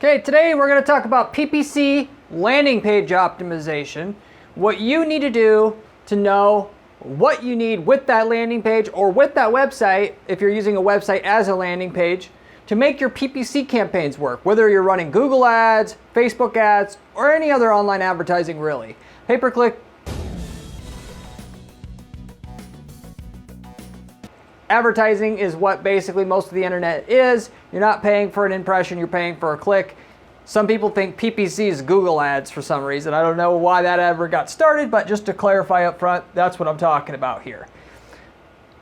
Okay, today we're going to talk about PPC landing page optimization, what you need to do to know what you need with that landing page or with that website, if you're using a website as a landing page, to make your PPC campaigns work, whether you're running Google ads, Facebook ads, or any other online advertising really. Pay-per-click. Advertising is what basically most of the internet is. You're not paying for an impression, you're paying for a click. Some people think PPC is Google ads for some reason. I don't know why that ever got started, but just to clarify up front, that's what I'm talking about here.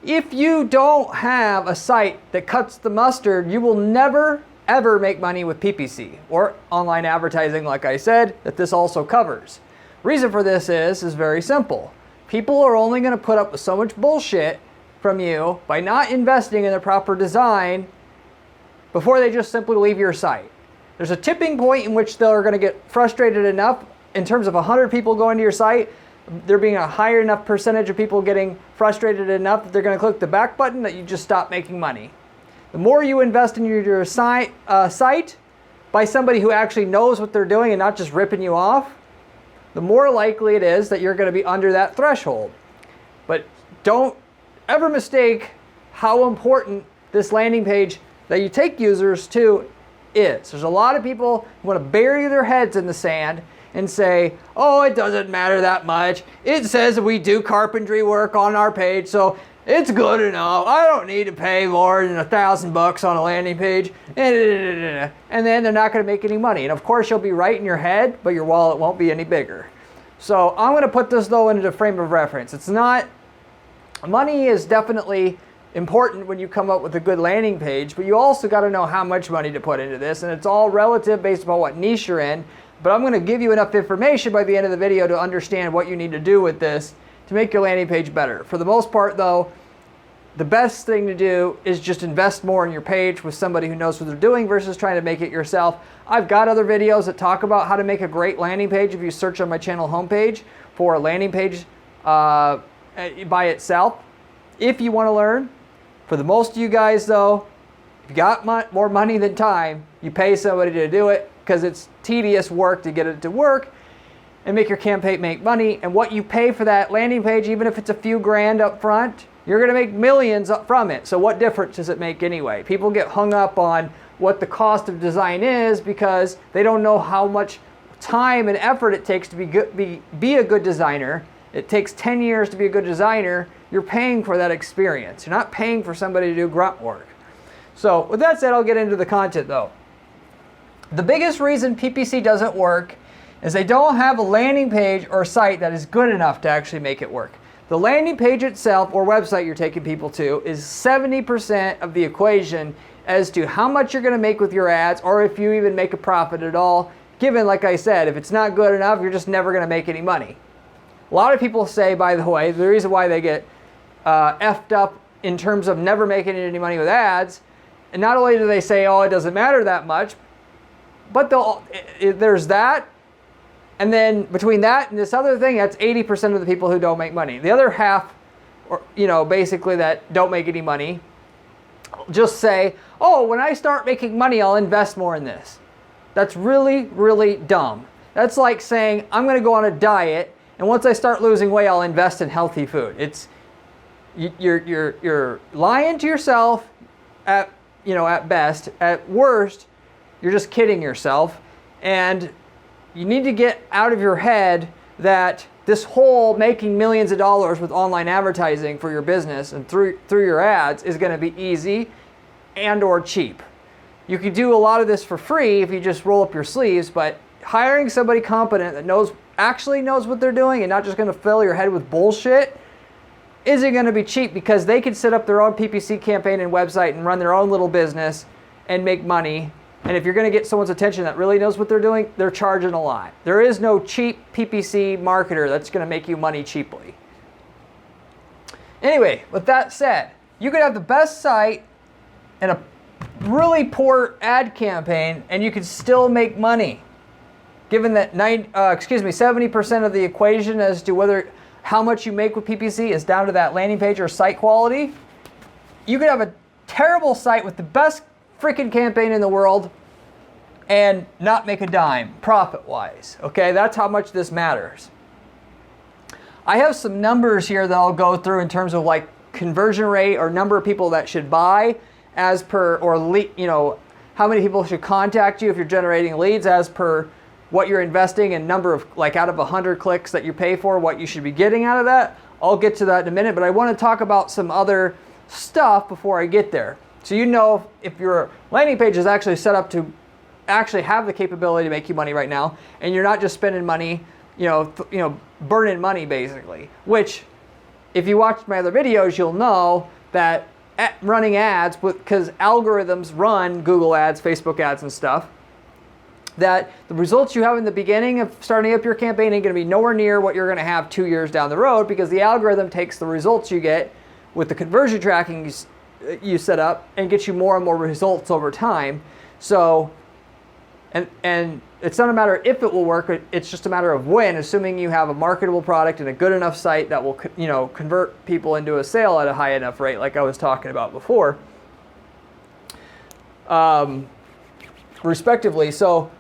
If you don't have a site that cuts the mustard, you will never ever make money with PPC or online advertising, like I said, that this also covers. Reason for this is very simple. People are only going to put up with so much bullshit from you by not investing in the proper design before they just simply leave your site. There's a tipping point in which they're going to get frustrated enough in terms of 100 people going to your site, there being a higher enough percentage of people getting frustrated enough that they're going to click the back button that you just stop making money. The more you invest in your site by somebody who actually knows what they're doing and not just ripping you off, the more likely it is that you're going to be under that threshold. But don't ever mistake how important this landing page that you take users to is. There's a lot of people who want to bury their heads in the sand and say, oh, it doesn't matter that much. It says we do carpentry work on our page, so it's good enough. I don't need to pay more than $1,000 on a landing page. And then they're not going to make any money. And of course, you'll be right in your head, but your wallet won't be any bigger. So I'm going to put this though into the frame of reference. It's not, money is definitely important when you come up with a good landing page, but you also got to know how much money to put into this, and it's all relative based upon what niche you're in. But I'm going to give you enough information by the end of the video to understand what you need to do with this to make your landing page better. For the most part though, the best thing to do is just invest more in your page with somebody who knows what they're doing versus trying to make it yourself. I've got other videos that talk about how to make a great landing page if you search on my channel homepage for a landing page by itself. If you want to learn, for the most of you guys though, if you got more money than time, you pay somebody to do it because it's tedious work to get it to work and make your campaign make money. And what you pay for that landing page, even if it's a few grand up front, you're going to make millions up from it. So what difference does it make anyway? People get hung up on what the cost of design is because they don't know how much time and effort it takes to be a good designer. It takes 10 years to be a good designer. You're paying for that experience. You're not paying for somebody to do grunt work. So with that said, I'll get into the content though. The biggest reason PPC doesn't work is they don't have a landing page or site that is good enough to actually make it work. The landing page itself or website you're taking people to is 70% of the equation as to how much you're going to make with your ads, or if you even make a profit at all, given, like I said, if it's not good enough, you're just never going to make any money. A lot of people say, by the way, the reason why they get effed up in terms of never making any money with ads, and not only do they say, oh, it doesn't matter that much, but there's that, and then between that and this other thing, that's 80% of the people who don't make money. The other half, or basically that don't make any money, just say, oh, when I start making money, I'll invest more in this. That's really, really dumb. That's like saying, I'm going to go on a diet, and once I start losing weight, I'll invest in healthy food. You're lying to yourself at best. At worst, you're just kidding yourself. And you need to get out of your head that this whole making millions of dollars with online advertising for your business and through your ads is going to be easy and or cheap. You could do a lot of this for free if you just roll up your sleeves, but hiring somebody competent that actually knows what they're doing and not just going to fill your head with bullshit isn't going to be cheap, because they can set up their own PPC campaign and website and run their own little business and make money. And if you're going to get someone's attention that really knows what they're doing, they're charging a lot. There is no cheap PPC marketer that's going to make you money cheaply. Anyway, with that said, you could have the best site and a really poor ad campaign and you could still make money. Given that 70% of the equation as to how much you make with PPC is down to that landing page or site quality, you could have a terrible site with the best freaking campaign in the world and not make a dime profit-wise. Okay, that's how much this matters. I have some numbers here that I'll go through in terms of like conversion rate or number of people that should buy as per, or how many people should contact you if you're generating leads as per what you're investing, and number of, like, out of 100 clicks that you pay for, what you should be getting out of that. I'll get to that in a minute, but I want to talk about some other stuff before I get there. So you know if your landing page is actually set up to actually have the capability to make you money right now, and you're not just spending money, burning money basically. Which, if you watched my other videos, you'll know that running ads, because algorithms run Google ads, Facebook ads, and stuff, that the results you have in the beginning of starting up your campaign ain't going to be nowhere near what you're going to have 2 years down the road, because the algorithm takes the results you get with the conversion tracking you set up and gets you more and more results over time. So, and it's not a matter if it will work, it's just a matter of when, assuming you have a marketable product and a good enough site that will, convert people into a sale at a high enough rate, like I was talking about before, respectively. So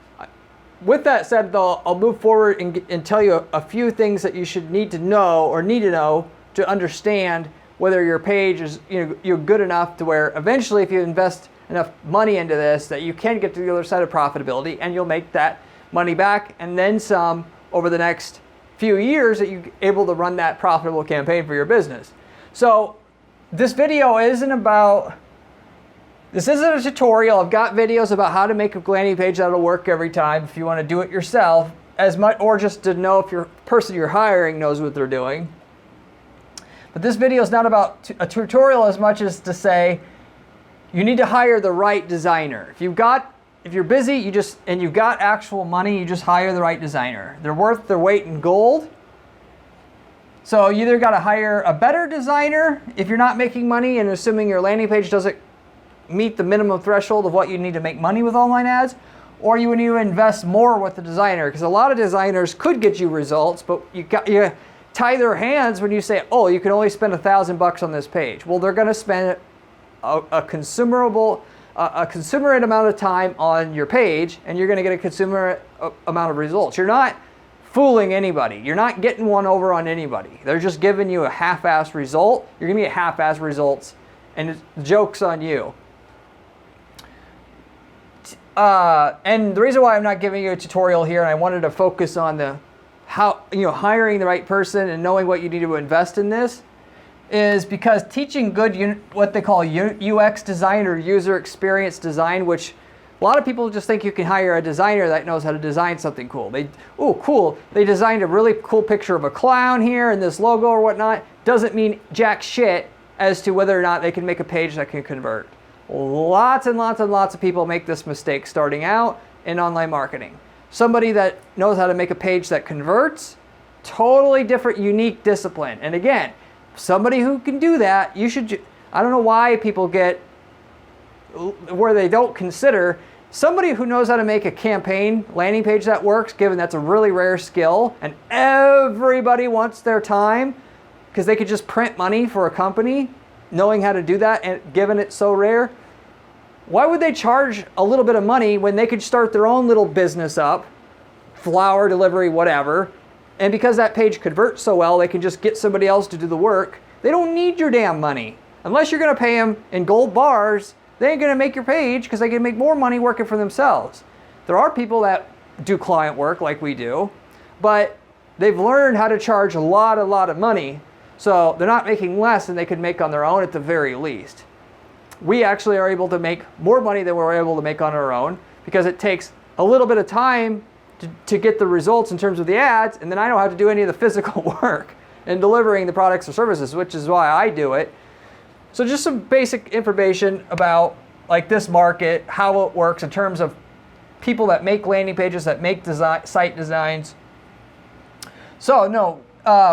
with that said, though, I'll move forward and tell you a few things that you should need to know to understand whether your page is, you're good enough to where eventually, if you invest enough money into this, that you can get to the other side of profitability, and you'll make that money back and then some over the next few years that you're able to run that profitable campaign for your business. So this video isn't a tutorial. I've got videos about how to make a landing page that'll work every time if you want to do it yourself, as much, or just to know if your person you're hiring knows what they're doing. But this video is not about a tutorial as much as to say you need to hire the right designer. If you're busy, and you've got actual money, you just hire the right designer. They're worth their weight in gold. So you either got to hire a better designer if you're not making money and assuming your landing page doesn't meet the minimum threshold of what you need to make money with online ads, or you would need to invest more with the designer, because a lot of designers could get you results, but you tie their hands when you say, oh, you can only spend $1,000 on this page. Well, they're going to spend a consumerate amount of time on your page, and you're going to get a consumer amount of results. You're not fooling anybody. You're not getting one over on anybody. They're just giving you a half-assed result. You're going to get half-assed results, and the joke's on you. And the reason why I'm not giving you a tutorial here, and I wanted to focus on hiring the right person and knowing what you need to invest in this, is because teaching good, what they call UX design or user experience design, which a lot of people just think you can hire a designer that knows how to design something cool. Cool. They designed a really cool picture of a clown here and this logo or whatnot. Doesn't mean jack shit as to whether or not they can make a page that can convert. Lots and lots and lots of people make this mistake starting out in online marketing. Somebody that knows how to make a page that converts, totally different, unique discipline. And again, somebody who can do that, I don't know why people get where they don't consider somebody who knows how to make a campaign landing page that works, given that's a really rare skill and everybody wants their time because they could just print money for a company knowing how to do that, and given it's so rare. Why would they charge a little bit of money when they could start their own little business up, flower delivery, whatever, and because that page converts so well, they can just get somebody else to do the work. They don't need your damn money. Unless you're going to pay them in gold bars, they ain't going to make your page because they can make more money working for themselves. There are people that do client work like we do, but they've learned how to charge a lot of money, so they're not making less than they could make on their own at the very least. We actually are able to make more money than we're able to make on our own because it takes a little bit of time to get the results in terms of the ads, and then I don't have to do any of the physical work in delivering the products or services, which is why I do it. So just some basic information about like this market, how it works in terms of people that make landing pages, that make site designs. So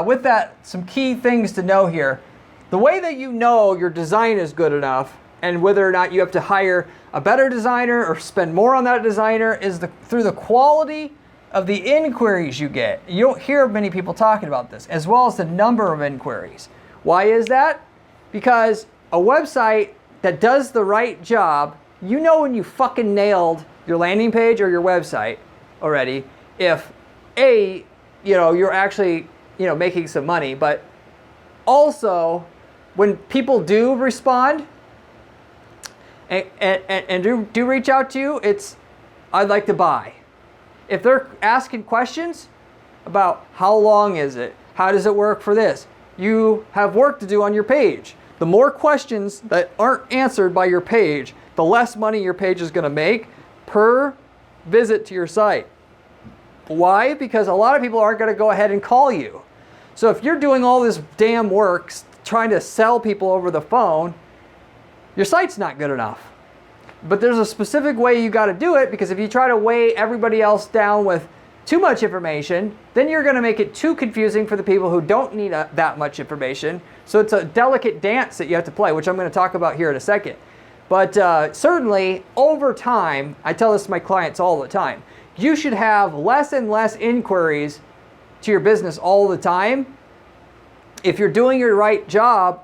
with that, some key things to know here. The way that you know your design is good enough and whether or not you have to hire a better designer or spend more on that designer is through the quality of the inquiries you get. You don't hear many people talking about this, as well as the number of inquiries. Why is that? Because a website that does the right job, when you fucking nailed your landing page or your website already if you're actually making some money, but also when people do respond and do reach out to you, it's I'd like to buy. If they're asking questions about how long is it, how does it work for this, you have work to do on your page. The more questions that aren't answered by your page, the less money your page is going to make per visit to your site. Why? Because a lot of people aren't going to go ahead and call you. So if you're doing all this damn work trying to sell people over the phone, your site's not good enough. But there's a specific way you got to do it, because if you try to weigh everybody else down with too much information, then you're going to make it too confusing for the people who don't need that much information. So it's a delicate dance that you have to play, which I'm going to talk about here in a second. But certainly, over time, I tell this to my clients all the time, you should have less and less inquiries to your business all the time if you're doing your right job,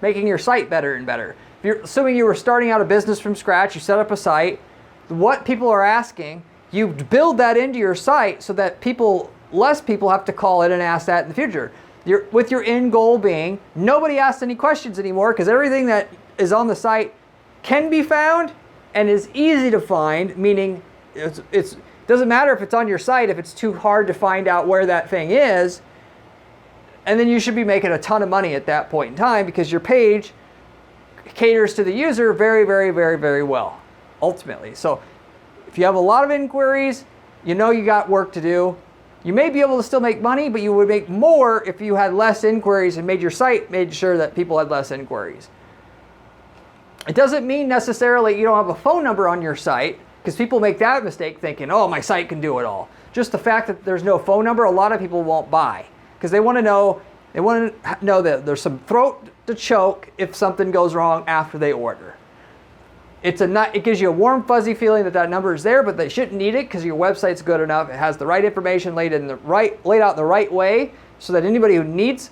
making your site better and better. If you're assuming you were starting out a business from scratch, you set up a site, what people are asking, you build that into your site so that less people have to call it and ask that in the future. With your end goal being, nobody asks any questions anymore, because everything that is on the site can be found and is easy to find, meaning it doesn't matter if it's on your site, if it's too hard to find out where that thing is, and then you should be making a ton of money at that point in time, because your page caters to the user very, very, very, very well, ultimately. So if you have a lot of inquiries, you got work to do. You may be able to still make money, but you would make more if you had less inquiries and made sure that people had less inquiries. It doesn't mean necessarily you don't have a phone number on your site, because people make that mistake thinking, oh, my site can do it all. Just the fact that there's no phone number, a lot of people won't buy, because they want to know that there's some throat to choke if something goes wrong after they order. It gives you a warm, fuzzy feeling that number is there, but they shouldn't need it, because your website's good enough. It has the right information laid out in the right way, so that anybody who needs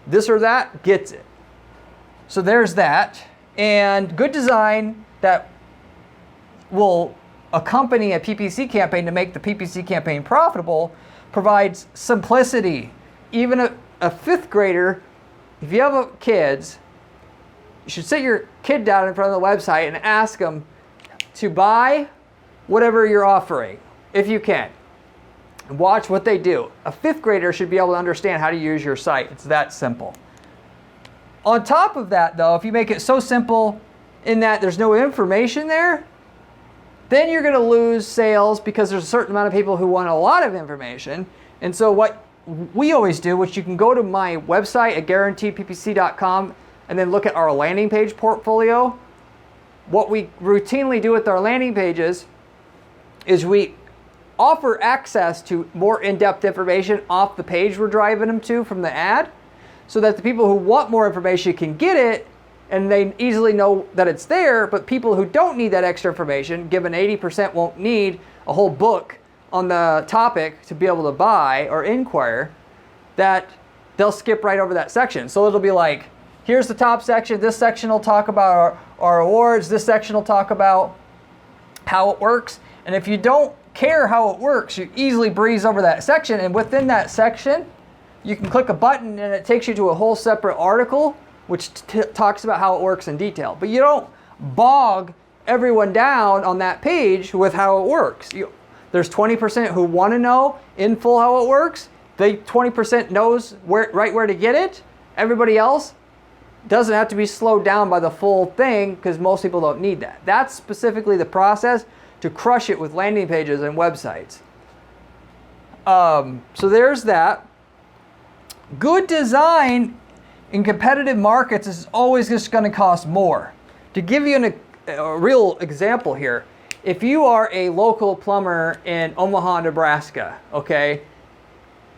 this or that gets it. So there's that. And good design that will accompany a PPC campaign to make the PPC campaign profitable provides simplicity. Even a fifth grader, if you have kids, you should sit your kid down in front of the website and ask them to buy whatever you're offering, if you can. And watch what they do. A fifth grader should be able to understand how to use your site. It's that simple. On top of that, though, if you make it so simple in that there's no information there, then you're going to lose sales, because there's a certain amount of people who want a lot of information. And so what we always do, which you can go to my website at guaranteedppc.com and then look at our landing page portfolio. What we routinely do with our landing pages is we offer access to more in-depth information off the page we're driving them to from the ad, so that the people who want more information can get it and they easily know that it's there. But people who don't need that extra information, given 80% won't need a whole book on the topic to be able to buy or inquire, that they'll skip right over that section. So it'll be like, here's the top section, this section will talk about our awards, this section will talk about how it works. And if you don't care how it works, you easily breeze over that section, and within that section you can click a button and it takes you to a whole separate article which talks about how it works in detail. But you don't bog everyone down on that page with how it works. There's 20% who want to know in full how it works. They 20% knows right where to get it. Everybody else doesn't have to be slowed down by the full thing, because most people don't need that. That's specifically the process to crush it with landing pages and websites. So there's that. Good design in competitive markets is always just going to cost more. To give you a real example here, if you are a local plumber in Omaha, Nebraska, okay,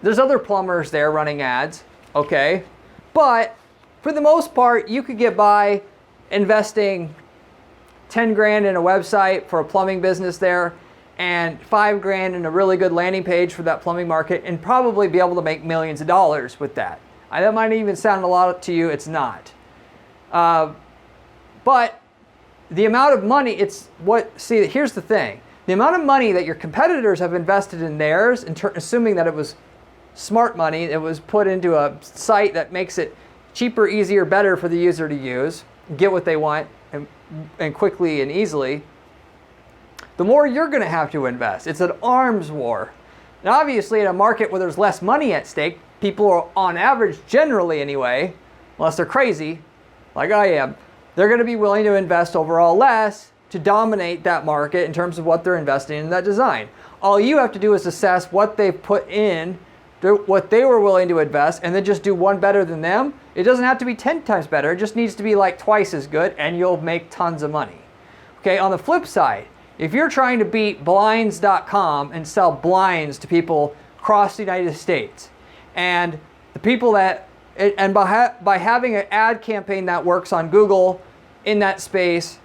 there's other plumbers there running ads, okay, but for the most part, you could get by investing 10 grand in a website for a plumbing business there, and 5 grand in a really good landing page for that plumbing market, and probably be able to make millions of dollars with that. That might even sound a lot to you. It's not. But the amount of money, here's the thing. the amount of money that your competitors have invested in theirs, assuming that it was smart money, it was put into a site that makes it cheaper, easier, better for the user to use, get what they want and quickly and easily, the more you're going to have to invest. It's an arms war. And obviously in a market where there's less money at stake, people are on average, generally anyway, unless they're crazy, like I am, they're going to be willing to invest overall less to dominate that market in terms of what they're investing in that design. All you have to do is assess what they've put in, what they were willing to invest, and then just do one better than them. It doesn't have to be 10 times better. It just needs to be like twice as good, and you'll make tons of money. Okay, on the flip side, if you're trying to beat blinds.com and sell blinds to people across the United States, and the people that, and by having an ad campaign that works on Google in that space,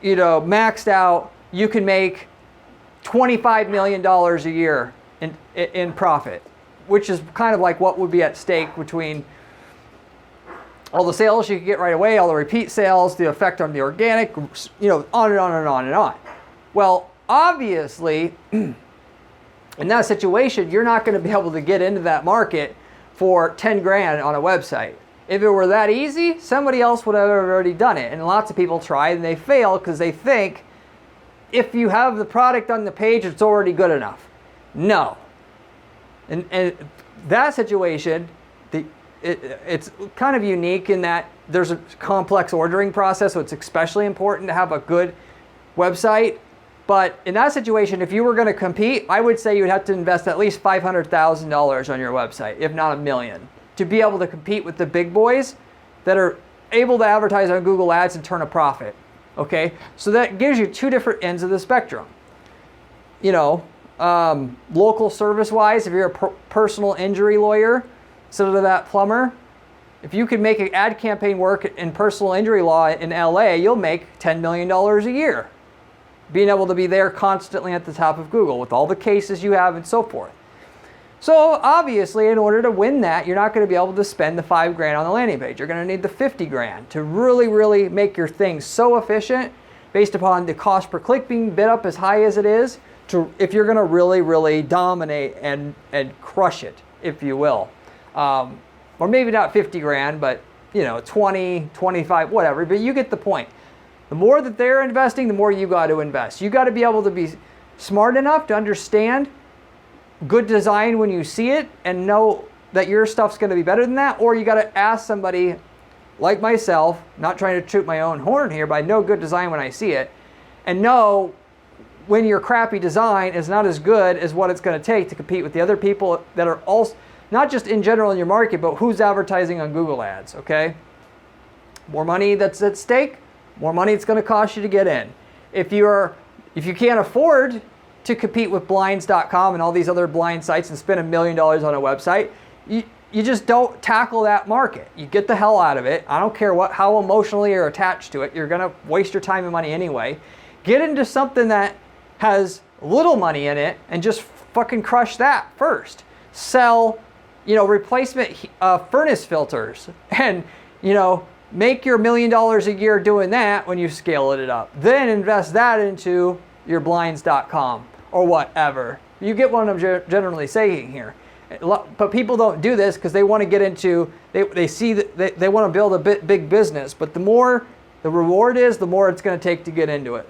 you know, maxed out, you can make $25 million a year in profit, which is kind of like what would be at stake between all the sales you can get right away, all the repeat sales, the effect on the organic, you know, on and on and on and on. Well, obviously, in that situation, you're not going to be able to get into that market for 10 grand on a website. If it were that easy, somebody else would have already done it. And lots of people try and they fail because they think if you have the product on the page, it's already good enough. No. And that situation, it's kind of unique in that there's a complex ordering process, so it's especially important to have a good website. But in that situation, if you were going to compete, I would say you would have to invest at least $500,000 on your website, if not $1 million, to be able to compete with the big boys that are able to advertise on Google Ads and turn a profit. Okay, so that gives you two different ends of the spectrum. You know, local service-wise, if you're a personal injury lawyer, instead of that plumber, if you could make an ad campaign work in personal injury law in LA, you'll make $10 million a year. Being able to be there constantly at the top of Google with all the cases you have and so forth. So obviously, in order to win that, you're not going to be able to spend the 5 grand on the landing page. You're going to need the 50 grand to really, really make your thing so efficient based upon the cost per click being bid up as high as it is, to if you're going to really, really dominate and crush it, if you will. Or maybe not 50 grand, but you know, 20, 25, whatever, but you get the point. The more that they're investing, the more you got to invest. You got to be able to be smart enough to understand good design when you see it and know that your stuff's going to be better than that, or you got to ask somebody like myself, not trying to toot my own horn here, but I know good design when I see it, and know when your crappy design is not as good as what it's going to take to compete with the other people that are also, not just in general in your market, but who's advertising on Google Ads, okay? More money that's at stake, more money it's going to cost you to get in. If you can't afford to compete with blinds.com and all these other blind sites and spend $1 million on a website, you just don't tackle that market. You get the hell out of it. I don't care how emotionally you're attached to it. You're going to waste your time and money anyway. Get into something that has little money in it and just fucking crush that first. Sell, you know, replacement furnace filters and, you know, make your $1 million a year doing that when you scale it up. Then invest that into your blinds.com or whatever. You get what I'm generally saying here. But people don't do this because they want to get into, they see that they want to build a big business. But the more the reward is, the more it's going to take to get into it.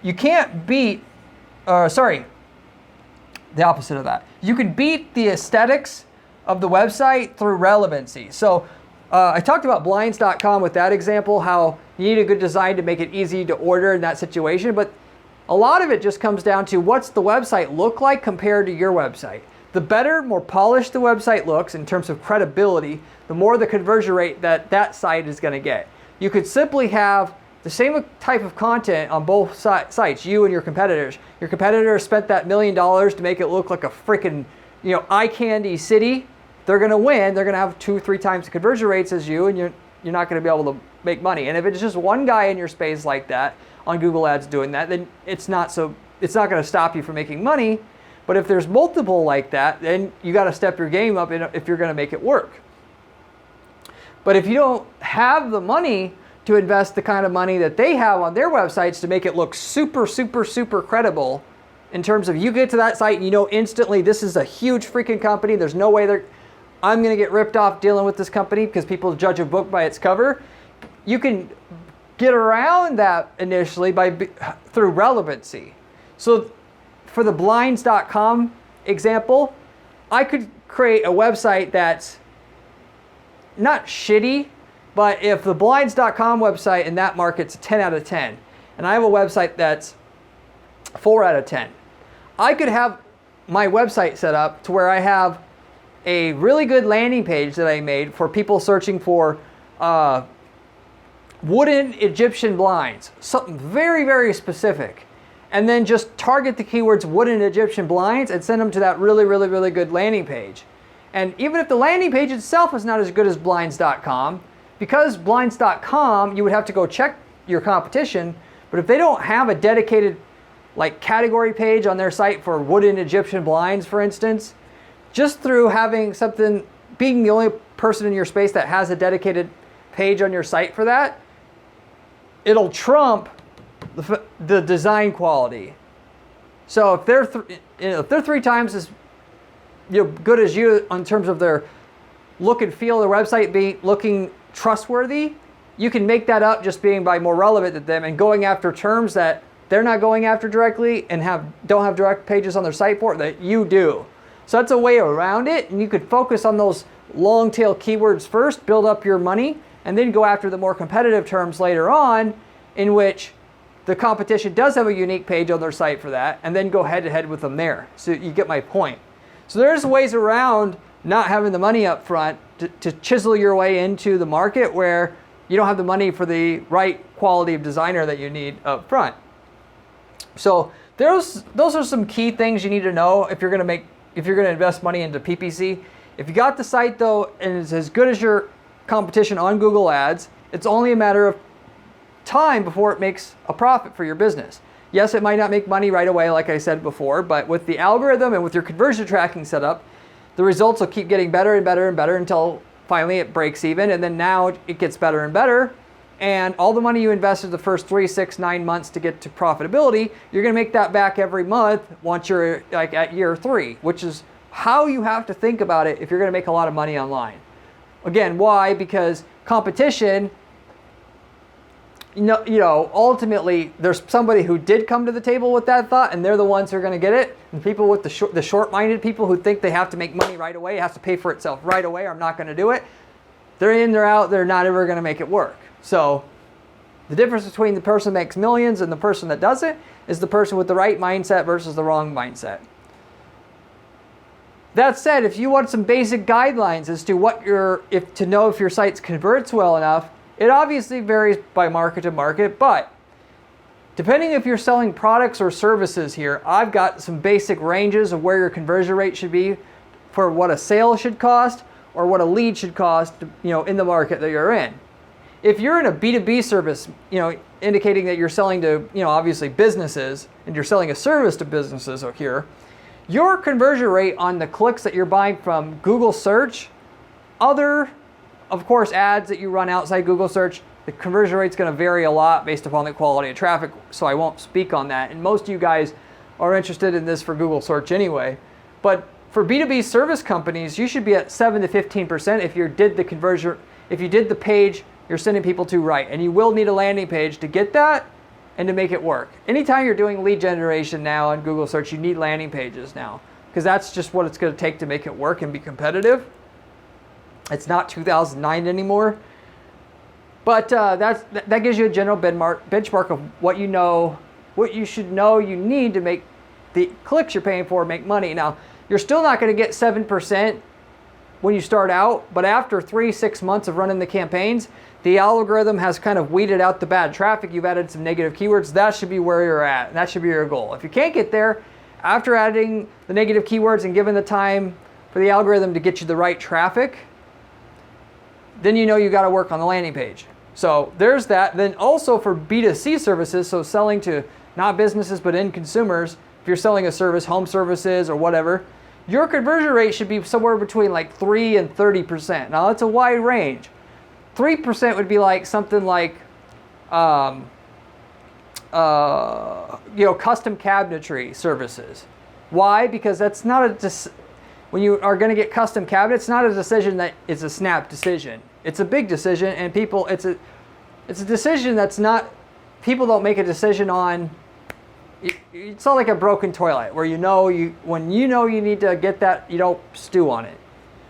You can't beat, the opposite of that. You can beat the aesthetics of the website through relevancy. So I talked about blinds.com with that example, how you need a good design to make it easy to order in that situation. But a lot of it just comes down to what's the website look like compared to your website. The better, more polished the website looks in terms of credibility, the more the conversion rate that site is going to get. You could simply have the same type of content on both sites, you and your competitors. Your competitor spent that $1 million to make it look like a freaking, you know, eye candy city. They're going to win. They're going to have 2-3 times the conversion rates as you, and you're not going to be able to make money. And if it's just one guy in your space like that on Google Ads doing that, then it's not going to stop you from making money. But if there's multiple like that, then you got to step your game up if you're going to make it work. But if you don't have the money to invest the kind of money that they have on their websites to make it look super, super, super credible in terms of you get to that site and you know instantly this is a huge freaking company. There's no way I'm going to get ripped off dealing with this company because people judge a book by its cover. You can get around that initially through relevancy. So for the blinds.com example, I could create a website that's not shitty, but if the blinds.com website in that market's a 10 out of 10, and I have a website that's 4 out of 10, I could have my website set up to where I have a really good landing page that I made for people searching for wooden Egyptian blinds, something very, very specific. And then just target the keywords wooden Egyptian blinds and send them to that really, really, really good landing page. And even if the landing page itself is not as good as blinds.com, because blinds.com, you would have to go check your competition, but if they don't have a dedicated like category page on their site for wooden Egyptian blinds, for instance, just through having something, being the only person in your space that has a dedicated page on your site for that, it'll trump the design quality. So if they're if they're 3 times as good as you in terms of their look and feel, their website being looking trustworthy, you can make that up just being by more relevant to them and going after terms that they're not going after directly and don't have direct pages on their site for that you do. So that's a way around it, and you could focus on those long tail keywords first, build up your money, and then go after the more competitive terms later on in which the competition does have a unique page on their site for that, and then go head to head with them there. So you get my point. So there's ways around not having the money up front to chisel your way into the market where you don't have the money for the right quality of designer that you need up front. So those are some key things you need to know if you're going to invest money into PPC. If you got the site though and it's as good as your competition on Google Ads, it's only a matter of time before it makes a profit for your business. Yes, it might not make money right away, like I said before, but with the algorithm and with your conversion tracking set up, the results will keep getting better and better and better until finally it breaks even, and then now it gets better and better. And all the money you invested the first 3, 6, 9 months to get to profitability, you're going to make that back every month once you're like at year 3, which is how you have to think about it if you're going to make a lot of money online. Again, why? Because competition, ultimately there's somebody who did come to the table with that thought, and they're the ones who are going to get it. And people with the short-minded people who think they have to make money right away, it has to pay for itself right away, or I'm not going to do it. They're in, they're out, they're not ever going to make it work. So the difference between the person that makes millions and the person that doesn't is the person with the right mindset versus the wrong mindset. That said, if you want some basic guidelines as to to know if your site converts well enough, it obviously varies by market to market, but depending if you're selling products or services here, I've got some basic ranges of where your conversion rate should be for what a sale should cost or what a lead should cost, in the market that you're in. If you're in a B2B service, indicating that you're selling to, obviously businesses, and you're selling a service to businesses here, your conversion rate on the clicks that you're buying from Google search, other, of course, ads that you run outside Google search, the conversion rate's going to vary a lot based upon the quality of traffic, so I won't speak on that. And most of you guys are interested in this for Google search anyway. But for B2B service companies, you should be at 7 to 15% if you did the page you're sending people to right. And you will need a landing page to get that and to make it work. Anytime you're doing lead generation now on Google search, you need landing pages now, because that's just what it's going to take to make it work and be competitive. It's not 2009 anymore. But that gives you a general benchmark of what you should know you need to make the clicks you're paying for make money. Now, you're still not going to get 7% when you start out, but after 3-6 months of running the campaigns, the algorithm has kind of weeded out the bad traffic. You've added some negative keywords. That should be where you're at. That should be your goal. If you can't get there, after adding the negative keywords and giving the time for the algorithm to get you the right traffic, then you got to work on the landing page. So there's that. Then also for B2C services, so selling to not businesses but end consumers, if you're selling a service, home services or whatever, your conversion rate should be somewhere between like 3 and 30%. Now that's a wide range. 3% would be like something like custom cabinetry services. Why? Because that's not when you are going to get custom cabinets, it's not a decision that is a snap decision. It's a big decision, and it's a decision that's not, people don't make a decision on. It's not like a broken toilet where when you need to get that, you don't stew on it.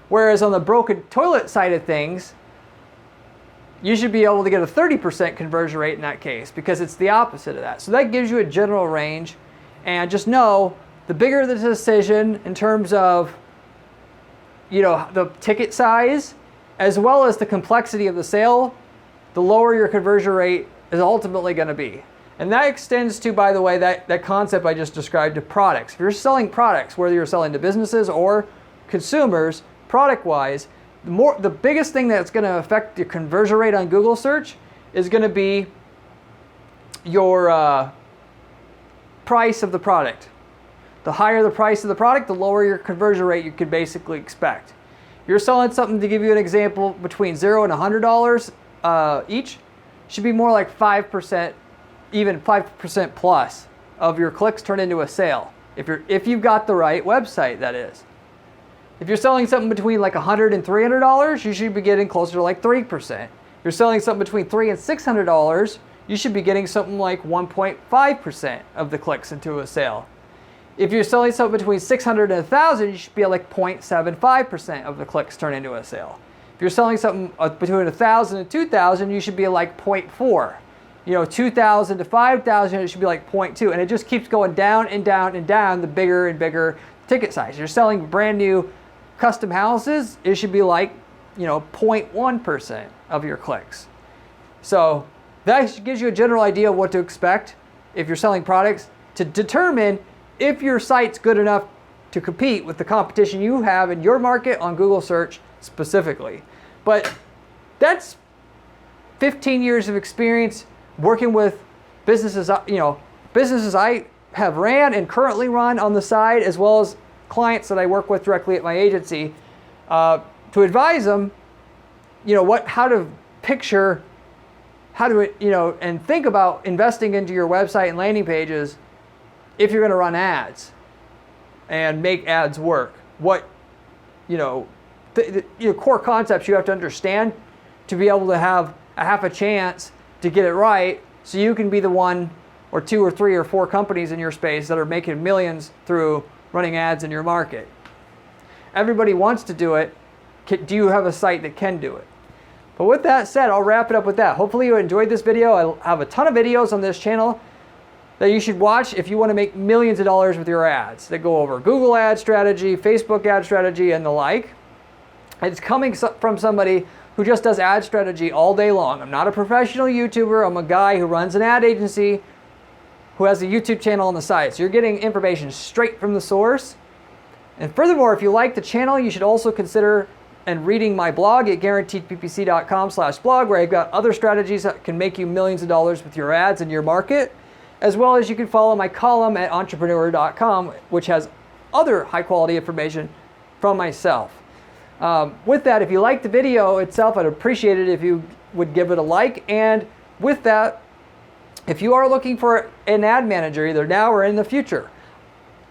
Whereas on the broken toilet side of things, you should be able to get a 30% conversion rate in that case, because it's the opposite of that. So that gives you a general range, and just know the bigger the decision in terms of the ticket size as well as the complexity of the sale, the lower your conversion rate is ultimately going to be. And that extends to, by the way, that concept I just described to products. If you're selling products, whether you're selling to businesses or consumers, product-wise, the biggest thing that's going to affect your conversion rate on Google search is going to be your price of the product. The higher the price of the product, the lower your conversion rate you could basically expect. You're selling something, to give you an example, between $0 and $100 each, should be more like 5%, even 5% plus of your clicks turn into a sale. If you've got the right website, that is. If you're selling something between like $100 and $300, you should be getting closer to like 3%. If you're selling something between $300 and $600, you should be getting something like 1.5% of the clicks into a sale. If you're selling something between $600 and $1,000, you should be at like 0.75% of the clicks turn into a sale. If you're selling something between $1,000 and $2,000, you should be at like 0.4. $2,000 to $5,000, it should be like 0.2. And it just keeps going down and down and down, the bigger and bigger ticket size. You're selling brand new custom houses, it should be like 0.1% of your clicks. So that gives you a general idea of what to expect if you're selling products, to determine if your site's good enough to compete with the competition you have in your market on Google search specifically. But that's 15 years of experience working with businesses, businesses I have ran and currently run on the side, as well as clients that I work with directly at my agency, to advise them, how to picture, and think about investing into your website and landing pages if you're going to run ads and make ads work. What, core concepts you have to understand to be able to have a half a chance to get it right, so you can be the one or two or three or four companies in your space that are making millions through running ads in your market. Everybody wants to do it. Do you have a site that can do it? But with that said, I'll wrap it up with that. Hopefully you enjoyed this video. I have a ton of videos on this channel that you should watch if you want to make millions of dollars with your ads, that go over Google ad strategy, Facebook ad strategy, and the like. It's coming from somebody who just does ad strategy all day long. I'm not a professional YouTuber. I'm a guy who runs an ad agency who has a YouTube channel on the side. So you're getting information straight from the source. And furthermore, if you like the channel, you should also consider reading my blog at guaranteedppc.com/blog, where I've got other strategies that can make you millions of dollars with your ads in your market, as well as you can follow my column at entrepreneur.com, which has other high quality information from myself. With that, if you like the video itself, I'd appreciate it if you would give it a like. And with that, if you are looking for an ad manager, either now or in the future,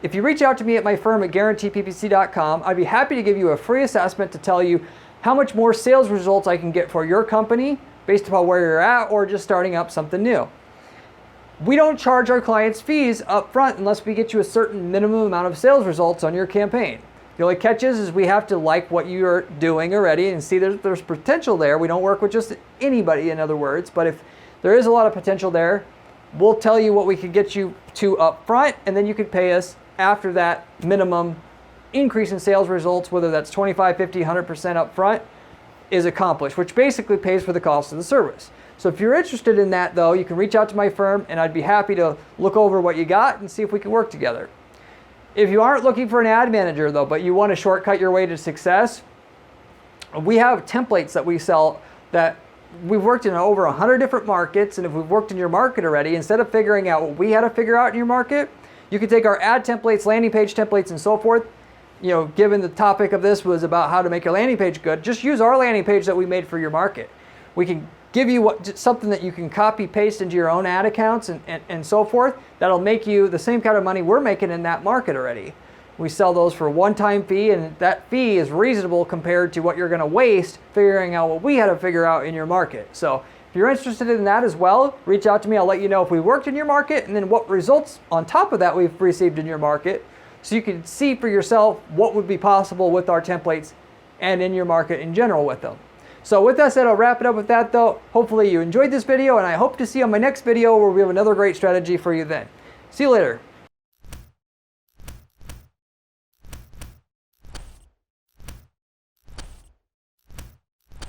if you reach out to me at my firm at guaranteedppc.com, I'd be happy to give you a free assessment to tell you how much more sales results I can get for your company based upon where you're at, or just starting up something new. We don't charge our clients fees up front unless we get you a certain minimum amount of sales results on your campaign. The only catch is we have to like what you're doing already and see there's potential there. We don't work with just anybody, in other words, but if there is a lot of potential there, we'll tell you what we could get you to up front, and then you could pay us after that minimum increase in sales results, whether that's 25, 50, 100% up front, is accomplished, which basically pays for the cost of the service. So if you're interested in that, though, you can reach out to my firm, and I'd be happy to look over what you got and see if we can work together. If you aren't looking for an ad manager, though, but you want to shortcut your way to success, we have templates that we sell that we've worked in over 100 different markets. And if we've worked in your market already, instead of figuring out what we had to figure out in your market, you can take our ad templates, landing page templates, and so forth. Given the topic of this was about how to make your landing page good, just use our landing page that we made for your market. We can give you something that you can copy paste into your own ad accounts and so forth. That'll make you the same kind of money we're making in that market already. We sell those for a one-time fee, and that fee is reasonable compared to what you're going to waste figuring out what we had to figure out in your market. So if you're interested in that as well, reach out to me. I'll let you know if we worked in your market and then what results on top of that we've received in your market, so you can see for yourself what would be possible with our templates and in your market in general with them. So with that said, I'll wrap it up with that though. Hopefully you enjoyed this video, and I hope to see you on my next video where we have another great strategy for you then. See you later.